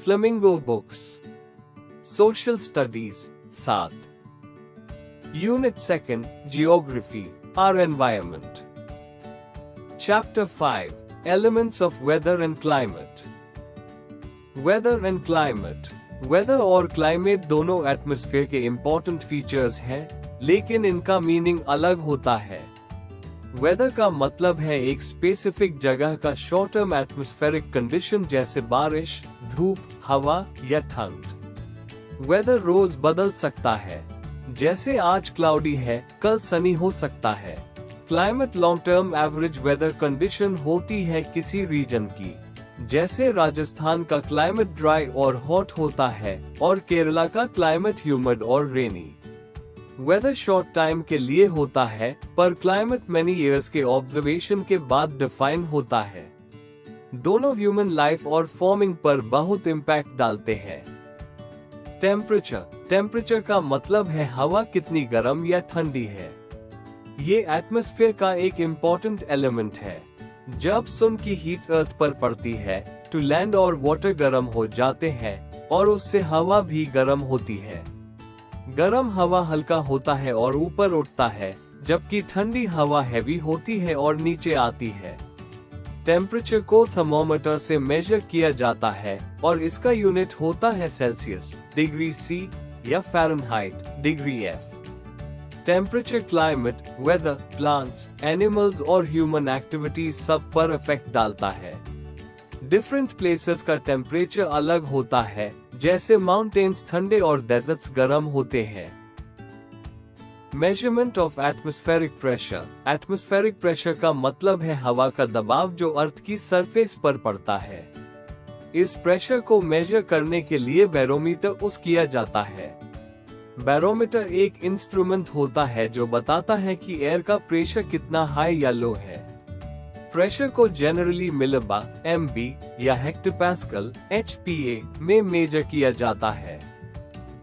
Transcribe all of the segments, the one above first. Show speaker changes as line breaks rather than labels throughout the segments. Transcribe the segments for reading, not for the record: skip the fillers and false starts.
Flamingo books. Social studies 7। Unit 2 geography our environment. Chapter 5 elements of weather and climate. Weather and climate. Weather और climate दोनों atmosphere के important features हैं, लेकिन इनका meaning अलग होता है। वेदर का मतलब है एक स्पेसिफिक जगह का शॉर्ट टर्म एटमॉस्फेरिक कंडीशन, जैसे बारिश, धूप, हवा या ठंड। वेदर रोज बदल सकता है, जैसे आज क्लाउडी है, कल सनी हो सकता है। Climate long term average weather condition होती है किसी रीजन की, जैसे राजस्थान का क्लाइमेट ड्राई और हॉट होता है और केरला का क्लाइमेट ह्यूमिड और रेनी। वेदर शॉर्ट टाइम के लिए होता है, पर क्लाइमेट मेनी इयर्स के ऑब्जर्वेशन के बाद डिफाइन होता है। दोनों ह्यूमन लाइफ और फॉर्मिंग पर बहुत इम्पैक्ट डालते हैं। टेम्परेचर। टेम्परेचर का मतलब है हवा कितनी गर्म या ठंडी है। ये एटमॉस्फेयर का एक इम्पोर्टेंट एलिमेंट है। जब सन की हीट अर्थ पर पड़ती है तो लैंड और वाटर गर्म हो जाते हैं और उससे हवा भी गर्म होती है। गर्म हवा हल्का होता है और ऊपर उठता है, जबकि ठंडी हवा हैवी होती है और नीचे आती है। टेम्परेचर को थर्मोमीटर से मेजर किया जाता है और इसका यूनिट होता है सेल्सियस, डिग्री सी या Fahrenheit, degree F. Temperature climate, weather, plants, animals और ह्यूमन एक्टिविटीज सब पर इफेक्ट डालता है। डिफरेंट प्लेसेस का टेम्परेचर अलग होता है, जैसे माउंटेन्स ठंडे और डेजर्ट्स गर्म होते हैं। Measurement of atmospheric pressure. Atmospheric pressure का मतलब है हवा का दबाव जो अर्थ की सरफेस पर पड़ता है। इस प्रेशर को मेजर करने के लिए बैरोमीटर यूज किया जाता है। बैरोमीटर एक इंस्ट्रूमेंट होता है जो बताता है कि एयर का प्रेशर कितना हाई या लो है। प्रेशर को जनरली मिलीबार, एमबी या हेक्टोपास्कल, एचपीए में मेजर किया जाता है।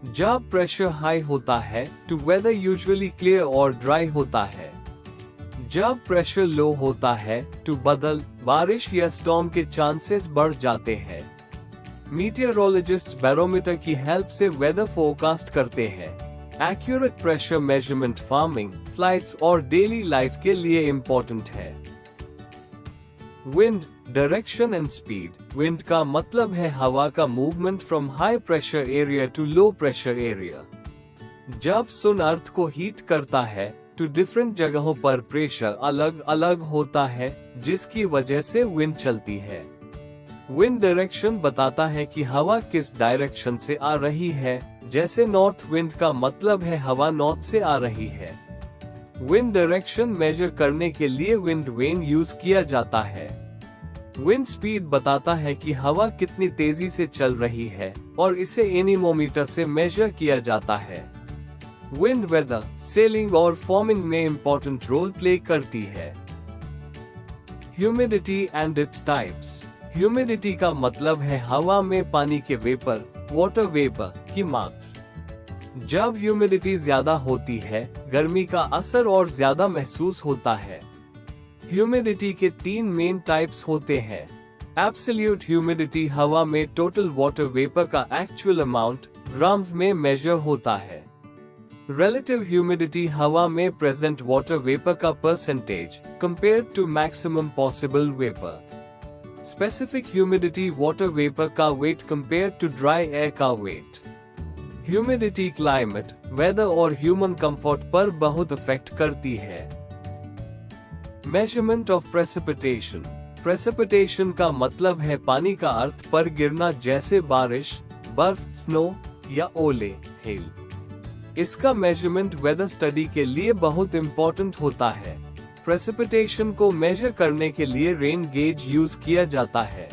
जब प्रेशर हाई होता है तो वेदर यूजुअली क्लियर और ड्राई होता है। जब प्रेशर लो होता है तो बादल, बारिश या स्टॉर्म के चांसेस बढ़ जाते हैं। मीटियोरोलॉजिस्ट्स बैरोमीटर की हेल्प से वेदर फोरकास्ट करते हैं। Accurate pressure measurement farming, flights और डेली लाइफ के लिए इम्पोर्टेंट है। Wind, direction and speed. Wind का मतलब है हवा का movement from high pressure area to low pressure area. जब सन अर्थ को हीट करता है तो डिफरेंट जगहों पर प्रेशर अलग अलग होता है, जिसकी वजह से विंड चलती है। विंड डायरेक्शन बताता है कि हवा किस डायरेक्शन से आ रही है, जैसे नॉर्थ विंड का मतलब है हवा नॉर्थ से आ रही है। विंड डायरेक्शन मेजर करने के लिए विंड वेन यूज किया जाता है। विंड स्पीड बताता है कि हवा कितनी तेजी से चल रही है और इसे एनीमोमीटर से मेजर किया जाता है। विंड वेदर, सेलिंग और फॉर्मिंग में इम्पोर्टेंट रोल प्ले करती है। Humidity and its types. Humidity का मतलब है हवा में पानी के वेपर, वाटर वेपर की मात्रा। जब ह्यूमिडिटी ज्यादा होती है, गर्मी का असर और ज्यादा महसूस होता है। ह्यूमिडिटी के 3 मेन टाइप्स होते हैं। एब्सोल्यूट ह्यूमिडिटी हवा में टोटल वाटर वेपर का एक्चुअल अमाउंट ग्राम्स में मेजर होता है। रिलेटिव ह्यूमिडिटी हवा में प्रेजेंट वाटर वेपर का percentage compared to maximum possible vapour. Specific humidity water vapour का weight compare to dry air का वेट। ह्यूमिडिटी क्लाइमेट, वेदर और ह्यूमन कंफर्ट पर बहुत इफेक्ट करती है। Measurement of precipitation. प्रेसिपिटेशन का मतलब है पानी का अर्थ पर गिरना, जैसे बारिश, बर्फ, स्नो या ओले, हेल। इसका मेजरमेंट वेदर स्टडी के लिए बहुत इम्पोर्टेंट होता है। प्रेसिपिटेशन को मेजर करने के लिए रेन गेज यूज किया जाता है।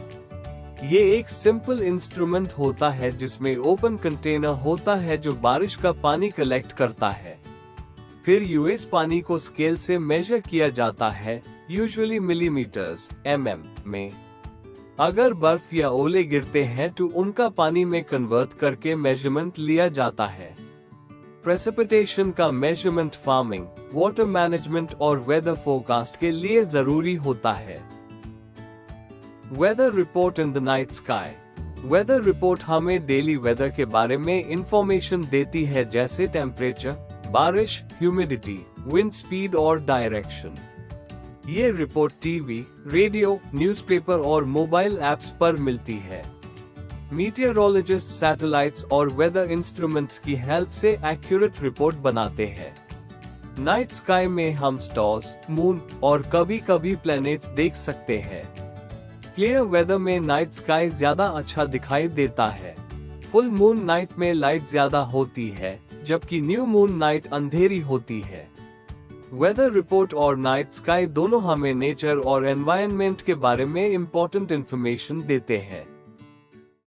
ये एक सिंपल इंस्ट्रूमेंट होता है जिसमें ओपन कंटेनर होता है जो बारिश का पानी कलेक्ट करता है। फिर यूएस पानी को स्केल से मेजर किया जाता है, यूजुअली मिलीमीटर्स, एमएम में। अगर बर्फ या ओले गिरते हैं तो उनका पानी में कन्वर्ट करके मेजरमेंट लिया जाता है। प्रेसिपिटेशन का मेजरमेंट फार्मिंग, वाटर मैनेजमेंट और वेदर फोरकास्ट के लिए जरूरी होता है। Weather report in the night sky. Weather report हमें डेली वेदर के बारे में इंफॉर्मेशन देती है, जैसे टेम्परेचर, बारिश, ह्यूमिडिटी, विंड स्पीड और डायरेक्शन। ये रिपोर्ट टीवी, रेडियो, न्यूज़पेपर और मोबाइल ऐप्स पर मिलती है। मीटियोरोलॉजिस्ट सैटेलाइट्स और वेदर इंस्ट्रूमेंट्स की हेल्प से एक्यूरेट रिपोर्ट बनाते हैं। नाइट स्काई में हम स्टार्स, मून और कभी कभी प्लैनेट्स देख सकते हैं। क्लियर वेदर में नाइट स्काई ज्यादा अच्छा दिखाई देता है। फुल मून नाइट में लाइट ज्यादा होती है, जबकि न्यू मून नाइट अंधेरी होती है। वेदर रिपोर्ट और नाइट स्काई दोनों हमें नेचर और एनवायरनमेंट के बारे में इम्पोर्टेंट इंफॉर्मेशन देते हैं।